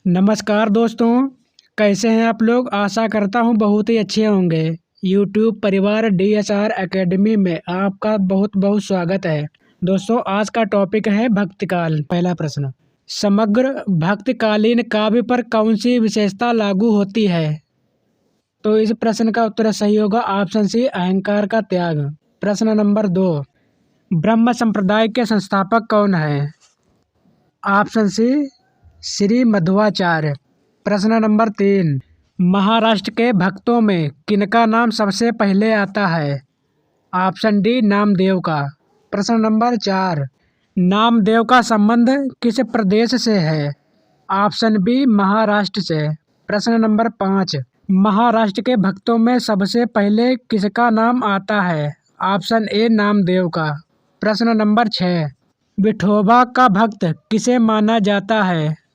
नमस्कार दोस्तों। कैसे हैं आप लोग। आशा करता हूं बहुत ही अच्छे होंगे। यूट्यूब परिवार DSR एकेडमी में आपका बहुत बहुत स्वागत है। दोस्तों आज का टॉपिक है भक्तिकाल। पहला प्रश्न, समग्र भक्तकालीन काव्य पर कौन सी विशेषता लागू होती है। तो इस प्रश्न का उत्तर सही होगा ऑप्शन सी, अहंकार का त्याग। प्रश्न नंबर 2, ब्रह्म संप्रदाय के संस्थापक कौन है। Option C, Shri Madhvacharya. प्रश्न नंबर 3, महाराष्ट्र के भक्तों में किनका नाम सबसे पहले आता है। ऑप्शन डी, नामदेव का। प्रश्न नंबर 4, नामदेव का संबंध किस प्रदेश से है। ऑप्शन बी, महाराष्ट्र से। प्रश्न नंबर 5, महाराष्ट्र के भक्तों में सबसे पहले किसका नाम आता है। ऑप्शन ए, नामदेव का। प्रश्न नंबर 6, विठोबा का भक्त किसे माना जाता है।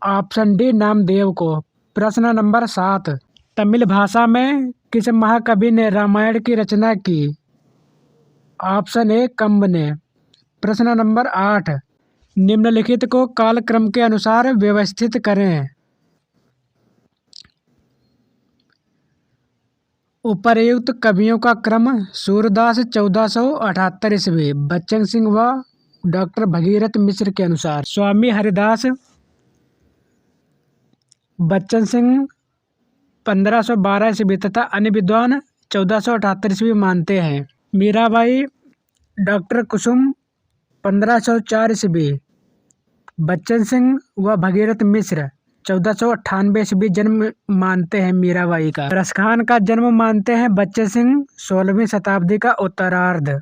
ऑप्शन डी, नामदेव को। प्रश्न नंबर 7, तमिल भाषा में किस महाकवि ने रामायण की रचना की। ऑप्शन ए, कंब ने। प्रश्न नंबर 8, निम्नलिखित को कालक्रम के अनुसार व्यवस्थित करें। उपर्युक्त कवियों का क्रम, सूरदास 1478 ईस्वी, बच्चन सिंह व डॉक्टर भगीरथ मिश्र के अनुसार स्वामी हरिदास बच्चन सिंह 1512 ईस्वी तथा अन्य विद्वान 1478 ईस्वी मानते हैं। मीराबाई डॉक्टर कुसुम 1504 ईस्वी, बच्चन सिंह व भगीरथ मिश्र 1498 ईस्वी जन्म मानते हैं मीराबाई का। रसखान का जन्म मानते हैं बच्चन सिंह 16वीं शताब्दी का उत्तरार्ध।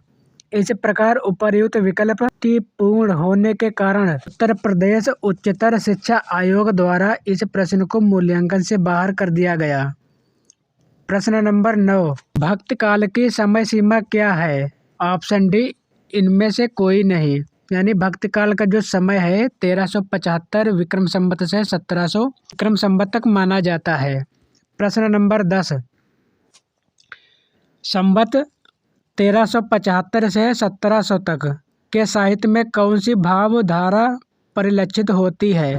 इस प्रकार उपर्युक्त विकल्प पूर्ण होने के कारण उत्तर प्रदेश उच्चतर शिक्षा आयोग द्वारा इस प्रश्न को मूल्यांकन से बाहर कर दिया गया। प्रश्न नंबर 9, भक्त काल की समय सीमा क्या है। ऑप्शन डी, इनमें से कोई नहीं। यानी भक्त काल का जो समय है 1375 विक्रम संवत से 1700 विक्रम संवत तक माना जाता है। प्रश्न नंबर 10, संवत 1375 से 1700 तक के साहित्य में कौन सी भावधारा परिलक्षित होती है।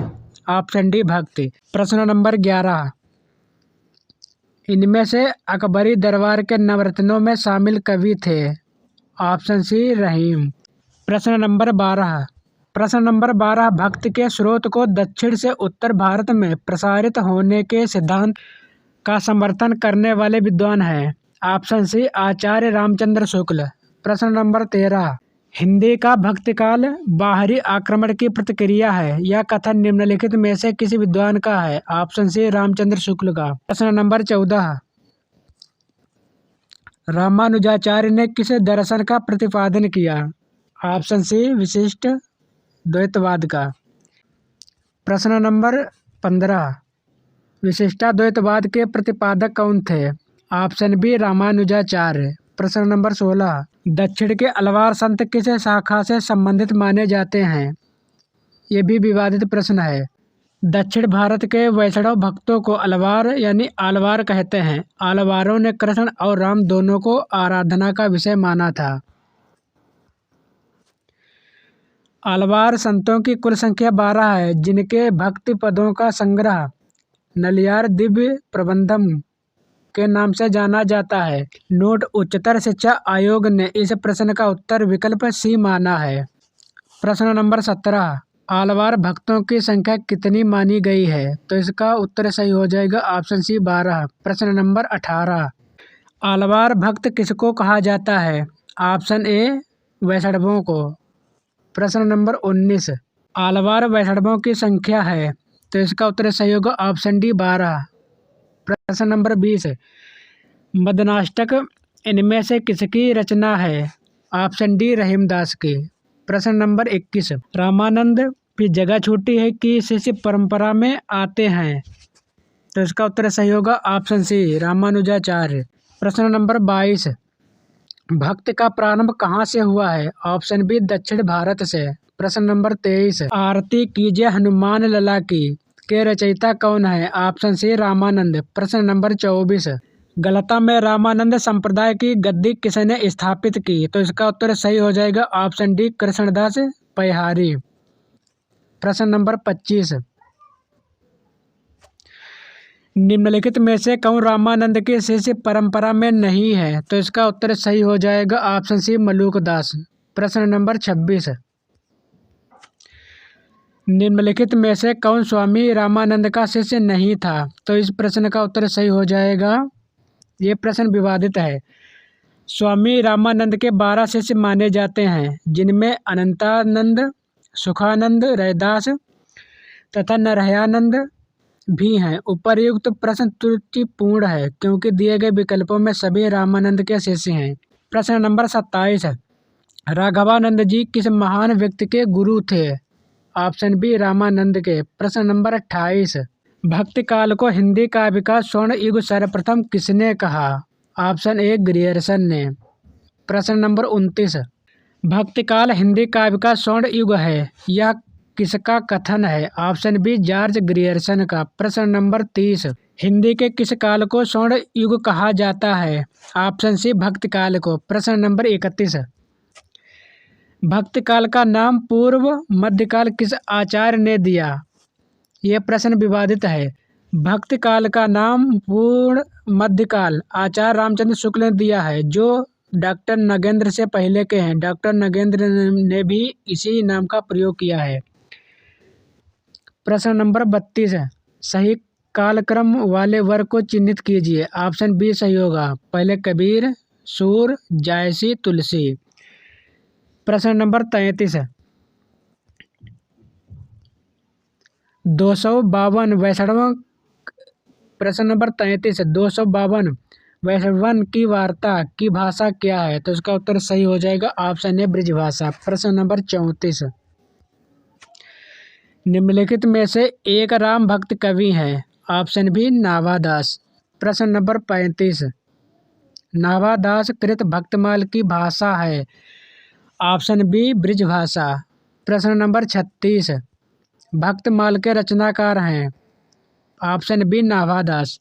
ऑप्शन डी, भक्ति। प्रश्न नंबर 11, इनमें से अकबरी दरबार के नवरत्नों में शामिल कवि थे। ऑप्शन सी, रहीम। प्रश्न नंबर 12, भक्त के स्रोत को दक्षिण से उत्तर भारत में प्रसारित होने के सिद्धांत का समर्थन करने वाले विद्वान हैं। ऑप्शन सी, आचार्य रामचंद्र शुक्ल। प्रश्न नंबर 13, हिंदी का भक्तिकाल बाहरी आक्रमण की प्रतिक्रिया है। यह कथन निम्नलिखित में से किसी विद्वान का है। ऑप्शन सी, रामचंद्र शुक्ल का। प्रश्न नंबर 14, रामानुजाचार्य ने किस दर्शन का प्रतिपादन किया। ऑप्शन सी, विशिष्ट द्वैतवाद का। प्रश्न नंबर 15, विशिष्टाद्वैतवाद के प्रतिपादक कौन थे। Option B, Ramanujacharya. प्रश्न नंबर 16, दक्षिण के अलवार संत किस शाखा से संबंधित माने जाते हैं। ये भी विवादित प्रश्न है। दक्षिण भारत के वैष्णव भक्तों को अलवार यानी आलवार कहते हैं। आलवारों ने कृष्ण और राम दोनों को आराधना का विषय माना था। आलवार संतों की कुल संख्या 12 है, जिनके भक्ति पदों का संग्रह नलियार दिव्य प्रबंधम के नाम से जाना जाता है। नोट, उच्चतर शिक्षा आयोग ने इस प्रश्न का उत्तर विकल्प सी माना है। प्रश्न नंबर 17, आलवार भक्तों की संख्या कितनी मानी गई है। तो इसका उत्तर सही हो जाएगा ऑप्शन सी, 12। प्रश्न नंबर 18, आलवार भक्त किसको कहा जाता है। ऑप्शन ए, वैष्णवों को। प्रश्न नंबर 19, आलवार वैष्णवों की संख्या है। तो इसका उत्तर सही होगा ऑप्शन डी, 12। प्रश्न नंबर 20, मदनाष्टक इनमें से किसकी रचना है। ऑप्शन डी, रहीमदास की। प्रश्न नंबर 21, रामानंद की जगह छूटी है कि शिष्य परंपरा में आते हैं। तो इसका उत्तर सही होगा ऑप्शन सी, रामानुजाचार्य। प्रश्न नंबर 22, भक्त का प्रारंभ कहाँ से हुआ है। ऑप्शन बी, दक्षिण भारत से। प्रश्न नंबर 23, आरती कीजिए हनुमान लला की के रचयिता कौन है। Option C, Ramanand. प्रश्न नंबर 24, गलता में रामानंद संप्रदाय की गद्दी किसने स्थापित की। तो इसका उत्तर सही हो जाएगा ऑप्शन डी, कृष्णदास पैहारी। प्रश्न नंबर 25, निम्नलिखित में से कौन रामानंद की शिष्य परंपरा में नहीं है? तो इसका उत्तर सही हो जाएगा ऑप्शन सी मलूक दास। प्रश्न नंबर 26। निम्नलिखित में से कौन स्वामी रामानंद का शिष्य नहीं था? तो इस प्रश्न का उत्तर सही हो जाएगा, ये प्रश्न विवादित है। स्वामी रामानंद के 12 शिष्य माने जाते हैं, जिनमें अनंतानंद, सुखानंद, रैदास तथा नरहयानंद भी हैं। उपर्युक्त प्रश्न त्रुटिपूर्ण है क्योंकि दिए गए विकल्पों में सभी रामानंद के शिष्य हैं। प्रश्न नंबर 27। राघवानंद जी किस महान व्यक्ति के गुरु थे? ऑप्शन बी रामानंद के। प्रश्न नंबर 28। भक्ति काल को हिंदी काव्य का स्वर्ण युग सर्वप्रथम किसने कहा? ऑप्शन ए ग्रियर्सन ने। प्रश्न नंबर 29। भक्ति काल हिंदी काव्य का स्वर्ण युग है, यह किसका कथन है? ऑप्शन बी जॉर्ज ग्रियर्सन का। प्रश्न नंबर 30। हिंदी के किस काल को स्वर्ण युग कहा जाता है? ऑप्शन सी भक्ति काल को। प्रश्न नंबर 31। भक्ति काल का नाम पूर्व मध्यकाल किस आचार्य ने दिया? यह प्रश्न विवादित है। भक्ति काल का नाम पूर्ण मध्यकाल आचार्य रामचंद्र शुक्ल ने दिया है, जो डॉक्टर नगेंद्र से पहले के हैं। डॉक्टर नगेंद्र ने भी इसी नाम का प्रयोग किया है। प्रश्न नंबर 32। सही कालक्रम वाले वर्ग को चिन्हित कीजिए। ऑप्शन बी सही होगा, पहले कबीर, सूर, जायसी, तुलसी। प्रश्न नंबर 33। 252 वैष्णव। प्रश्न नंबर 33। 252 वैष्णवन की वार्ता की भाषा क्या है? तो इसका उत्तर सही हो जाएगा ऑप्शन ए ब्रिज भाषा। प्रश्न नंबर 34। निम्नलिखित में से एक राम भक्त कवि है? Option B Nabhadas. प्रश्न नंबर 35। नाभादास कृत भक्तमाल की भाषा है? ऑप्शन बी ब्रिज भाषा। प्रश्न नंबर 36। भक्तमाल के रचनाकार हैं? Option B Nabhadas.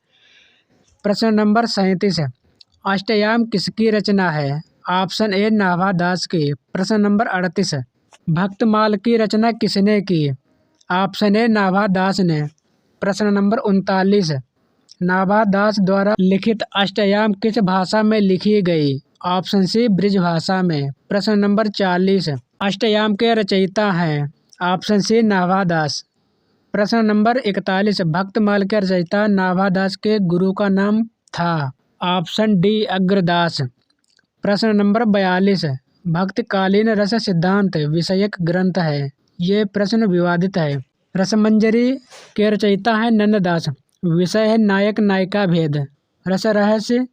प्रश्न नंबर 37। अष्टयाम किसकी रचना है? ऑप्शन ए नाभादास की। प्रश्न नंबर 38। भक्तमाल की रचना किसने की? ऑप्शन ए नाभादास ने। प्रश्न नंबर 39। नाभादास द्वारा लिखित अष्टयाम किस भाषा में लिखी गई? ऑप्शन सी ब्रिज भाषा में। प्रश्न नंबर 40। अष्टयाम के रचयिता हैं? Option C Nabhadas. प्रश्न नंबर 41। भक्तमाल के रचयिता नाभादास के गुरु का नाम था? Option D Agradas. प्रश्न नंबर 42। भक्तकालीन रस सिद्धांत विषयक ग्रंथ है, ये प्रश्न विवादित है। रसमंजरी के रचयिता है नंददास। विषय है नायक नायिका भेद। रस रहस्य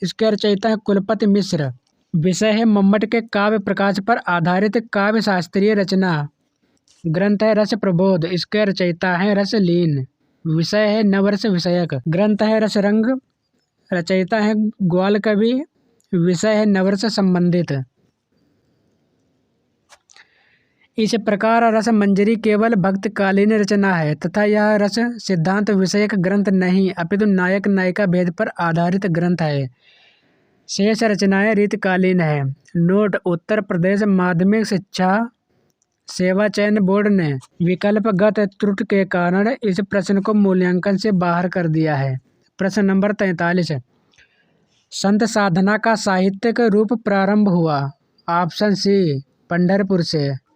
इसके रचयिता है कुलपति मिश्र। विषय है मम्मट के काव्य प्रकाश पर आधारित काव्य शास्त्रीय रचना। ग्रंथ है रस प्रबोध। इसके रचयिता है रसलीन। विषय है नवरस विषयक। ग्रंथ है रसरंग। रचयिता है ग्वाल कवि। विषय है नवरस संबंधित। इस प्रकार रस मंजरी केवल भक्तकालीन रचना है तथा यह रस सिद्धांत विषयक ग्रंथ नहीं अपितु नायक नायिका भेद पर आधारित ग्रंथ है। शेष रचनाएं रीतकालीन है। नोट: उत्तर प्रदेश माध्यमिक शिक्षा सेवा चयन बोर्ड ने विकल्पगत त्रुटि के कारण इस प्रश्न को मूल्यांकन से बाहर कर दिया है। प्रश्न नंबर 43। संत साधना का साहित्यिक रूप प्रारंभ हुआ? ऑप्शन सी पंढरपुर से।